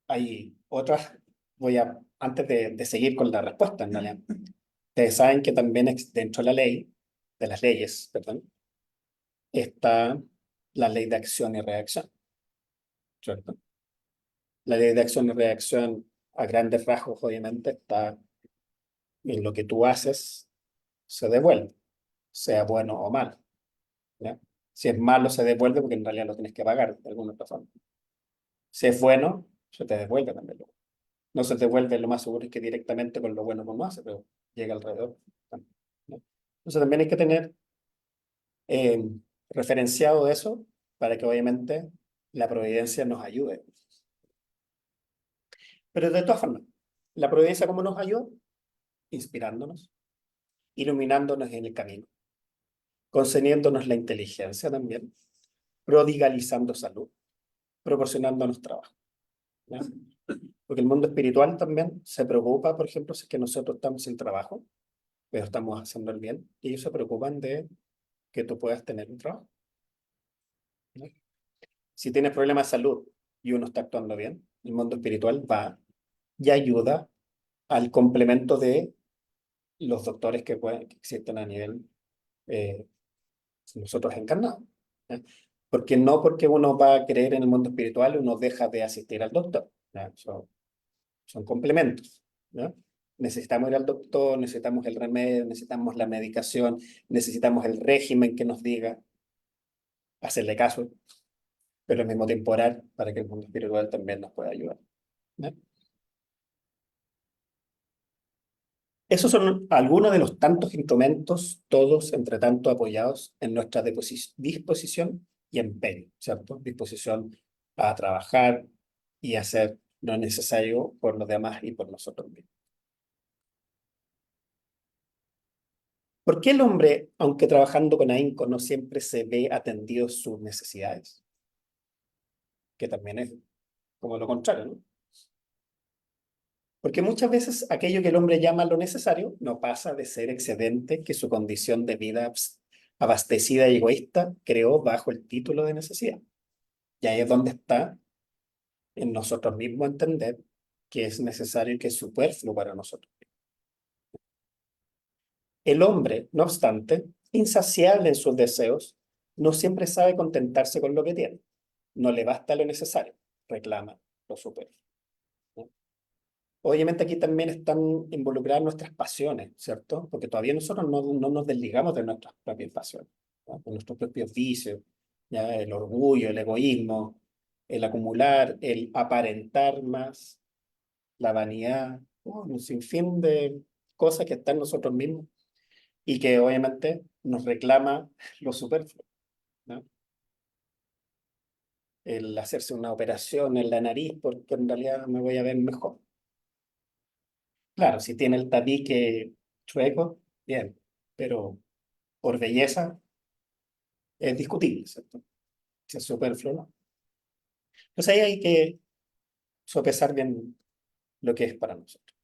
Hay otras, antes de seguir con la respuesta, en realidad, ustedes saben que también dentro de la ley, de las leyes, perdón, está la ley de acción y reacción, ¿cierto? La ley de acción y reacción, a grandes rasgos, obviamente, está en lo que tú haces, se devuelve. sea bueno o malo, ¿ya? Si es malo, se devuelve porque en realidad lo tienes que pagar de alguna otra forma. Si es bueno, se te devuelve también. No se te devuelve, lo más seguro es que directamente con lo bueno que uno hace, pero llega alrededor, ¿no? Entonces también hay que tener eh, referenciado eso para que obviamente la providencia nos ayude. Pero de todas formas, la providencia, ¿cómo nos ayuda? Inspirándonos, iluminándonos en el camino, concediéndonos la inteligencia también, prodigalizando salud, proporcionándonos trabajo, ¿ya? Porque el mundo espiritual también se preocupa, por ejemplo, si es que nosotros estamos sin trabajo, pero estamos haciendo el bien, y ellos se preocupan de que tú puedas tener un trabajo, ¿no? Si tienes problemas de salud y uno está actuando bien, el mundo espiritual va y ayuda al complemento de los doctores que existen a nivel nosotros encarnados, ¿ya? Porque no porque uno va a creer en el mundo espiritual, uno deja de asistir al doctor, ¿ya? Son complementos, ¿ya? Necesitamos ir al doctor, necesitamos el remedio, necesitamos la medicación, necesitamos el régimen que nos diga, hacerle caso, pero al mismo tiempo orar para que el mundo espiritual también nos pueda ayudar, ¿ya? Esos son algunos de los tantos instrumentos, todos entre tanto apoyados en nuestra disposición y empeño, ¿cierto? Disposición a trabajar y hacer lo necesario por los demás y por nosotros mismos. ¿Por qué el hombre, aunque trabajando con ahínco, no siempre se ve atendido sus necesidades? Que también es como lo contrario, ¿no? Porque muchas veces aquello que el hombre llama lo necesario no pasa de ser excedente que su condición de vida abastecida y egoísta creó bajo el título de necesidad. Y ahí es donde está en nosotros mismos entender que es necesario y que es superfluo para nosotros. El hombre, no obstante, insaciable en sus deseos, no siempre sabe contentarse con lo que tiene. No le basta lo necesario, reclama lo superfluo, ¿no? Obviamente aquí también están involucradas nuestras pasiones, ¿cierto? Porque todavía nosotros no nos desligamos de nuestras propias pasiones, ¿no? De nuestros propios vicios, ¿ya? El orgullo, el egoísmo, el acumular, el aparentar más, la vanidad, ¿no? Un sinfín de cosas que están en nosotros mismos y que obviamente nos reclama lo superfluo, ¿no? El hacerse una operación en la nariz porque en realidad me voy a ver mejor. Claro, si tiene el tabique chueco, bien, pero por belleza es discutible, ¿cierto? Si es superfluo, ¿no? Entonces ahí hay que sopesar bien lo que es para nosotros.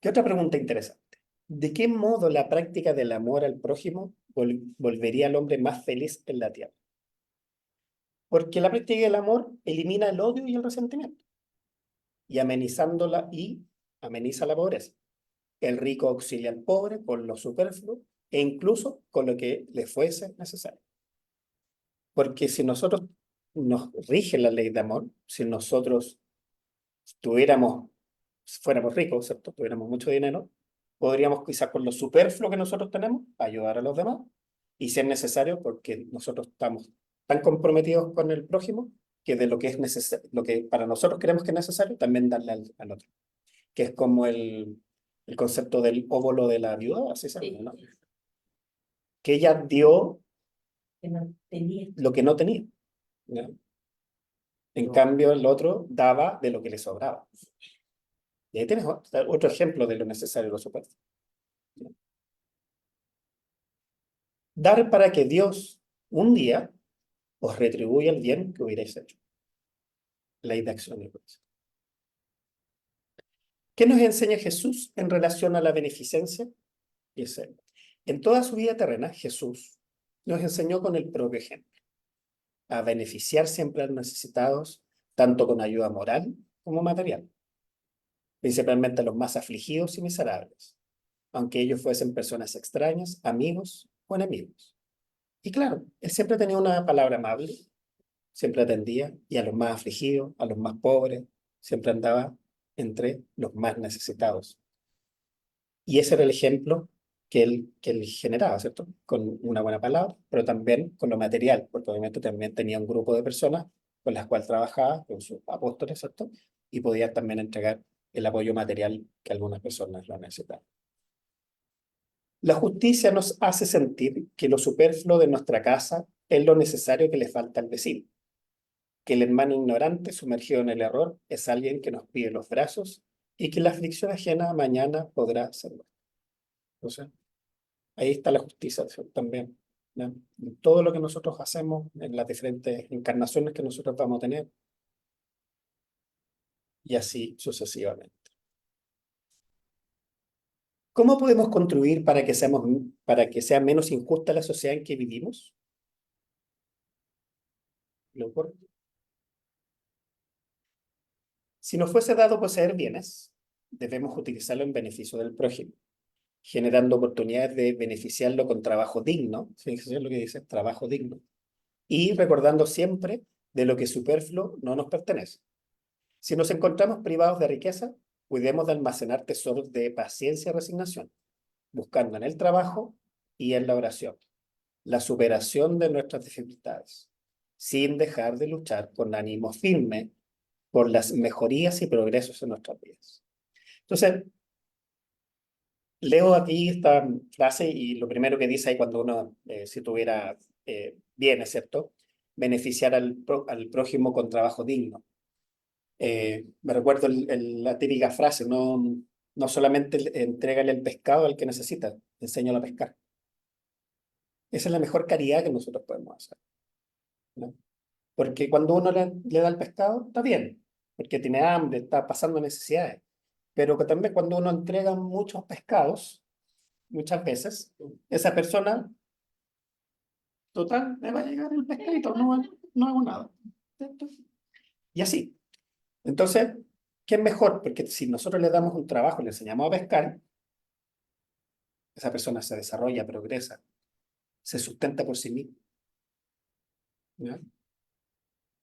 ¿Qué otra pregunta interesante? ¿De qué modo la práctica del amor al prójimo volvería al hombre más feliz en la tierra? Porque la práctica del amor elimina el odio y el resentimiento y ameniza la pobreza. El rico auxilia al pobre con lo superfluo e incluso con lo que le fuese necesario. Porque si nosotros nos rige la ley de amor, si nosotros fuéramos ricos, ¿cierto? Tuviéramos mucho dinero, podríamos quizás con lo superfluo que nosotros tenemos ayudar a los demás y si es necesario, porque nosotros estamos tan comprometidos con el prójimo que de lo que es necesario, lo que para nosotros creemos que es necesario, también darle al otro, que es como el concepto del óvulo de la viuda, así se llama, ¿no? Que ella dio Que no tenía. lo que no tenía, ¿no? En cambio, el otro daba de lo que le sobraba. Y ahí tienes otro ejemplo de lo necesario y lo superfluo. Dar para que Dios un día os retribuya el bien que hubierais hecho. Ley de acción y reacción. ¿Qué nos enseña Jesús en relación a la beneficencia? Dice, en toda su vida terrena, Jesús nos enseñó con el propio ejemplo a beneficiar siempre a los necesitados, tanto con ayuda moral como material, principalmente a los más afligidos y miserables, aunque ellos fuesen personas extrañas, amigos o enemigos. Y claro, él siempre tenía una palabra amable, siempre atendía, y a los más afligidos, a los más pobres, siempre andaba entre los más necesitados. Y ese era el ejemplo que él generaba, ¿cierto? Con una buena palabra, pero también con lo material, porque obviamente también tenía un grupo de personas con las cuales trabajaba, con sus apóstoles, ¿cierto? Y podía también entregar el apoyo material que algunas personas lo necesitaban. La justicia nos hace sentir que lo superfluo de nuestra casa es lo necesario que le falta al vecino, que el hermano ignorante sumergido en el error es alguien que nos pide los brazos y que la aflicción ajena mañana podrá ser nuestra. Entonces, ahí está la justicia también, ¿no? En todo lo que nosotros hacemos, en las diferentes encarnaciones que nosotros vamos a tener, y así sucesivamente. ¿Cómo podemos contribuir para que sea menos injusta la sociedad en que vivimos? Lo ocurre. Si nos fuese dado poseer bienes, debemos utilizarlo en beneficio del prójimo, generando oportunidades de beneficiarlo con trabajo digno, fíjense lo que dice, trabajo digno, y recordando siempre de lo que es superfluo no nos pertenece. Si nos encontramos privados de riqueza, cuidemos de almacenar tesoros de paciencia y resignación, buscando en el trabajo y en la oración la superación de nuestras dificultades, sin dejar de luchar con ánimo firme por las mejorías y progresos en nuestras vidas. Entonces, leo aquí esta frase y lo primero que dice ahí cuando uno, si tuviera bienes, ¿cierto? Beneficiar al prójimo con trabajo digno. Me recuerdo la típica frase, no solamente entrégale el pescado al que necesita, enséñalo a pescar. Esa es la mejor caridad que nosotros podemos hacer, ¿no? Porque cuando uno le da el pescado, está bien, porque tiene hambre, está pasando necesidades. Pero que también cuando uno entrega muchos pescados, muchas veces, esa persona, total, me va a llegar el pescadito, no hago nada. Y así. Entonces, ¿qué es mejor? Porque si nosotros le damos un trabajo, le enseñamos a pescar, esa persona se desarrolla, progresa, se sustenta por sí misma, ¿ya?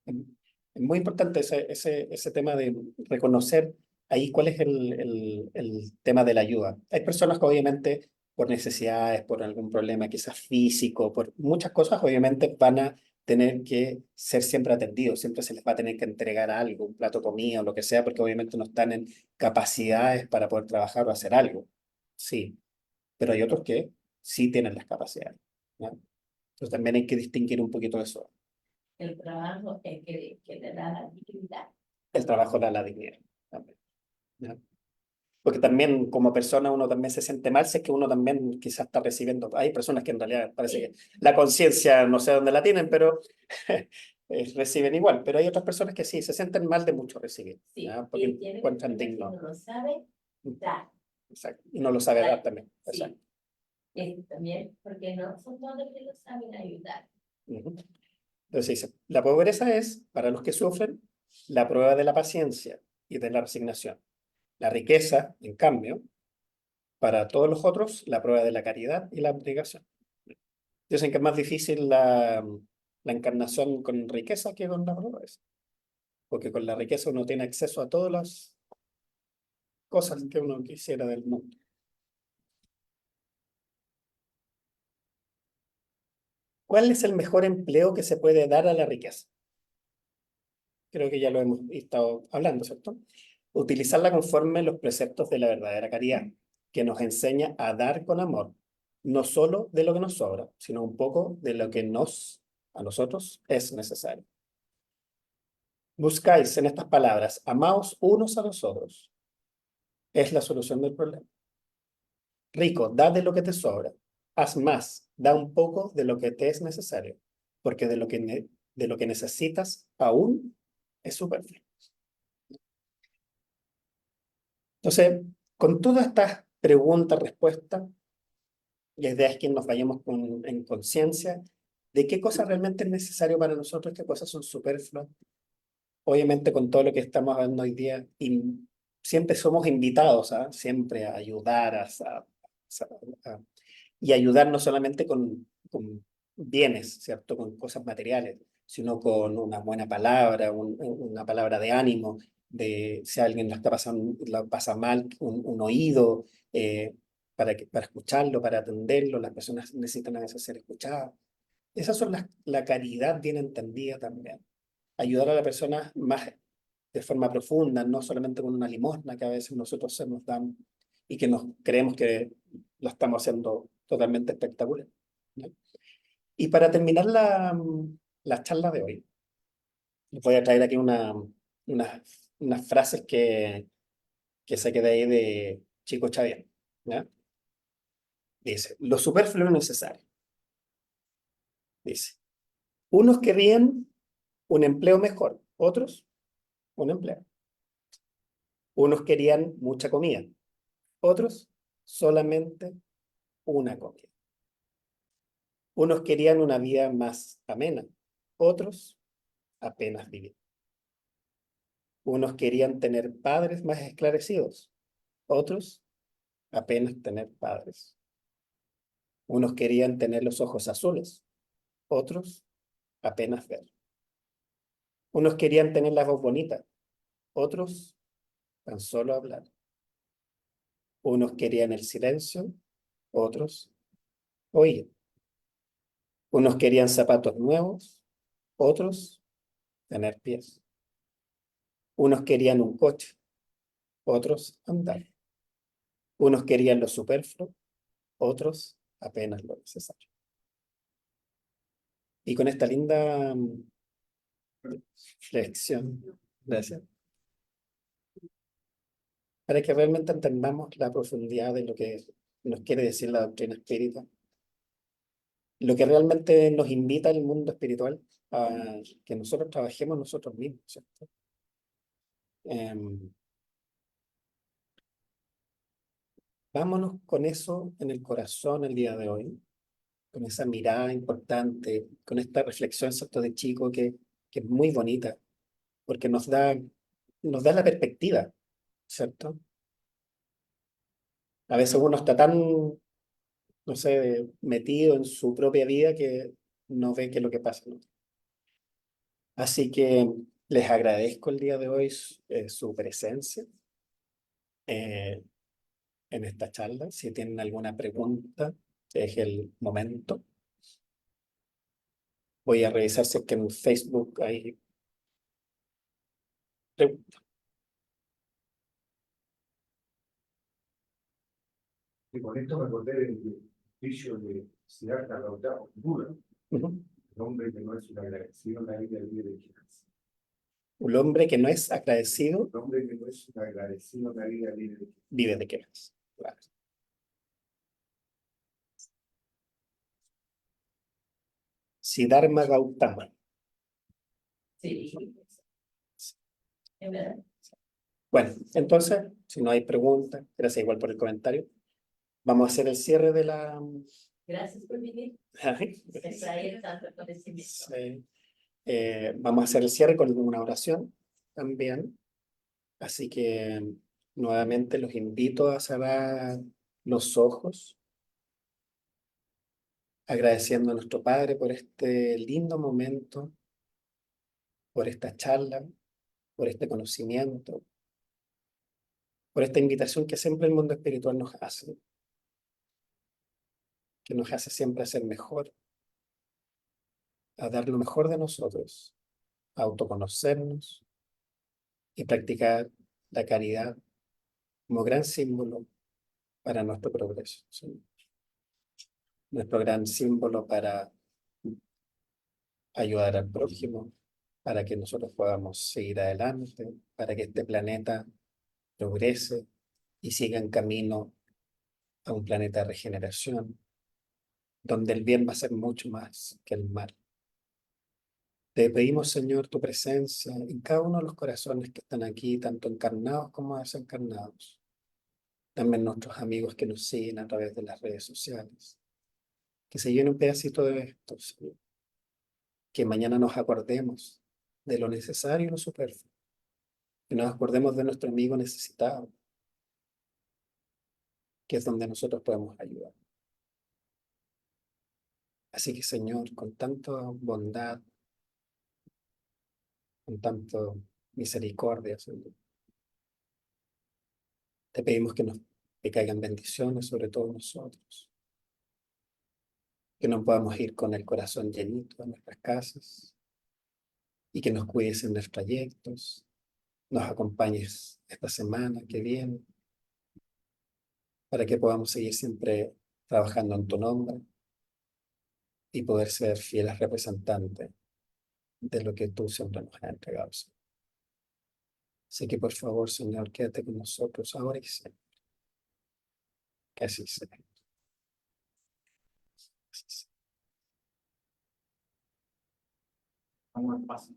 Es muy importante ese tema de reconocer ahí cuál es el tema de la ayuda. Hay personas que obviamente por necesidades, por algún problema quizás físico, por muchas cosas, obviamente van a tener que ser siempre atendidos, siempre se les va a tener que entregar algo, un plato de comida o lo que sea, porque obviamente no están en capacidades para poder trabajar o hacer algo. Sí, pero hay otros que sí tienen las capacidades, ¿no? Entonces también hay que distinguir un poquito eso. El trabajo es que le da la dignidad. El trabajo da la dignidad también, ¿ya? Porque también como persona uno también se siente mal si es que uno también quizás está recibiendo. Hay personas que en realidad parece que la conciencia no sé dónde la tienen, pero reciben igual. Pero hay otras personas que sí, se sienten mal de mucho recibir, Sí, ¿ya? Porque y tiene encuentran que digno. uno lo sabe dar. Exacto. Y no lo sabe dar también. Sí. Exacto. También, porque no son todos los que lo saben ayudar. Ujú. Entonces dice, la pobreza es, para los que sufren, la prueba de la paciencia y de la resignación. La riqueza, en cambio, para todos los otros, la prueba de la caridad y la abnegación. Dicen que es más difícil la encarnación con riqueza que con la pobreza. Porque con la riqueza uno tiene acceso a todas las cosas que uno quisiera del mundo. ¿Cuál es el mejor empleo que se puede dar a la riqueza? Creo que ya lo hemos estado hablando, ¿cierto? Utilizarla conforme los preceptos de la verdadera caridad, que nos enseña a dar con amor, no solo de lo que nos sobra, sino un poco de lo que a nosotros es necesario. Buscáis en estas palabras, amaos unos a los otros. Es la solución del problema. Rico, da de lo que te sobra. Haz más, da un poco de lo que te es necesario, porque de lo que necesitas aún es superfluo. Entonces, con todas estas preguntas, respuestas, la idea es que nos vayamos en conciencia de qué cosas realmente es necesario para nosotros, qué cosas son superfluas. Obviamente con todo lo que estamos hablando hoy día, siempre somos invitados siempre a ayudar, a- y ayudar no solamente con bienes, ¿cierto? Con cosas materiales, sino con una buena palabra, una palabra de ánimo, de si alguien la pasa mal, un oído, para escucharlo, para atenderlo. Las personas necesitan a veces ser escuchadas. Esas son la caridad bien entendida también. Ayudar a la persona más de forma profunda, no solamente con una limosna que a veces nosotros se nos dan y que nos creemos que lo estamos haciendo totalmente espectacular, ¿no? Y para terminar la charla de hoy, les voy a traer aquí unas frases que saqué de ahí de Chico Xavier, ¿ya? Dice, lo superfluo es necesario. Dice, unos querrían un empleo mejor, otros un empleo. Unos querían mucha comida, otros solamente una comida. Unos querían una vida más amena, otros apenas vivir. Unos querían tener padres más esclarecidos, otros apenas tener padres. Unos querían tener los ojos azules, otros apenas ver. Unos querían tener la voz bonita, otros tan solo hablar. Unos querían el silencio, otros oír. Unos querían zapatos nuevos, otros tener pies. Unos querían un coche, otros andar. Unos querían lo superfluo, otros apenas lo necesario. Y con esta linda reflexión, gracias, para que realmente entendamos la profundidad de lo que nos quiere decir la doctrina espírita, lo que realmente nos invita al mundo espiritual a que nosotros trabajemos nosotros mismos, ¿cierto? Vámonos con eso en el corazón el día de hoy, con esa mirada importante, con esta reflexión, ¿cierto?, de Chico que es muy bonita, porque nos da la perspectiva, ¿cierto? A veces uno está tan, no sé, metido en su propia vida que no ve qué es lo que pasa, ¿no? Así que les agradezco el día de hoy su presencia eh, en esta charla. Si tienen alguna pregunta, es el momento. Voy a revisar si es que en Facebook hay preguntas. Y con esto me acordé del juicio de Siddhartha Gautama, Buda, Ujú. el hombre que no es un agradecido en la vida libre de quejas. Un hombre que no es agradecido El hombre que no es un agradecido en la vida libre de quejas. vive de quejas. Claro. Siddhartha Gautama. Sí. Es verdad. Bueno, entonces, si no hay preguntas, gracias igual por el comentario. Vamos a hacer el cierre de la... Gracias por venir. Extraer tanto conocimiento. Sí. Vamos a hacer el cierre con una oración también. Así que nuevamente los invito a cerrar los ojos, agradeciendo a nuestro Padre por este lindo momento, por esta charla, por este conocimiento, por esta invitación que siempre el mundo espiritual nos hace, que nos hace siempre a ser mejor, a dar lo mejor de nosotros, a autoconocernos y practicar la caridad como gran símbolo para nuestro progreso, ¿sí? Nuestro gran símbolo para ayudar al prójimo, para que nosotros podamos seguir adelante, para que este planeta progrese y siga en camino a un planeta de regeneración, donde el bien va a ser mucho más que el mal. Te pedimos, Señor, tu presencia en cada uno de los corazones que están aquí, tanto encarnados como desencarnados. También nuestros amigos que nos siguen a través de las redes sociales. Que se llene un pedacito de esto, Señor. Que mañana nos acordemos de lo necesario y lo superfluo. Que nos acordemos de nuestro amigo necesitado, que es donde nosotros podemos ayudar. Así que, Señor, con tanta bondad, con tanto misericordia, Señor, te pedimos que nos que caigan bendiciones sobre todos nosotros, que nos podamos ir con el corazón llenito a nuestras casas y que nos cuides en los trayectos, nos acompañes esta semana que viene, para que podamos seguir siempre trabajando en tu nombre y poder ser fieles representantes de lo que tú siempre nos has entregado, Señor. Así que por favor, Señor, quédate con nosotros ahora y siempre. Que así sea. Así sea. Vamos al paso.